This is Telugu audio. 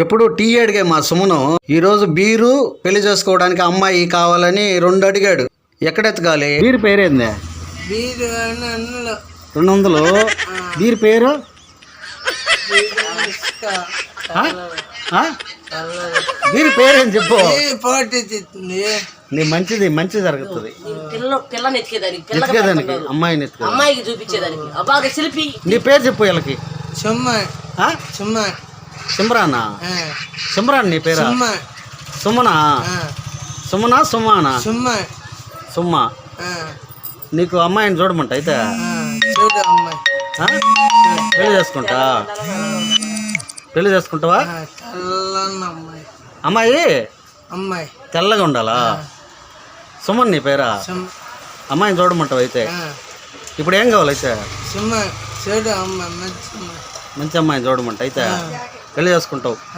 ఎప్పుడు టీ అడిగే మా సుమను ఈరోజు బీరు పెళ్లి చేసుకోవడానికి అమ్మాయి కావాలని 2 అడిగాడు. ఎక్కడెత్తగాలి? బీరు పేరేందే? 200. బీరు పేరు బీరు పేరేం చెప్పు. నీ మంచి జరుగుతుంది. ఎత్తుకేదానికి అమ్మాయిని అమ్మాయికి చూపించేదానికి బాగా శిల్పి. నీ పేరు చెప్పు వీళ్ళకి. సిమ్రానా? సిమ్రాన్ నీ పేరా? సుమనా? సుమానా? సుమ్మా. నీకు అమ్మాయిని చూడమంట అయితే పెళ్లి చేసుకుంటావా? అమ్మాయి తెల్లగా ఉండాలా? సుమన్ నీ పేరా? అమ్మాయిని చూడమంటావు అయితే. ఇప్పుడు ఏం కావాలి అయితే? మంచి అమ్మాయిని చూడమంట అయితే పెళ్లి చేసుకుంటావు.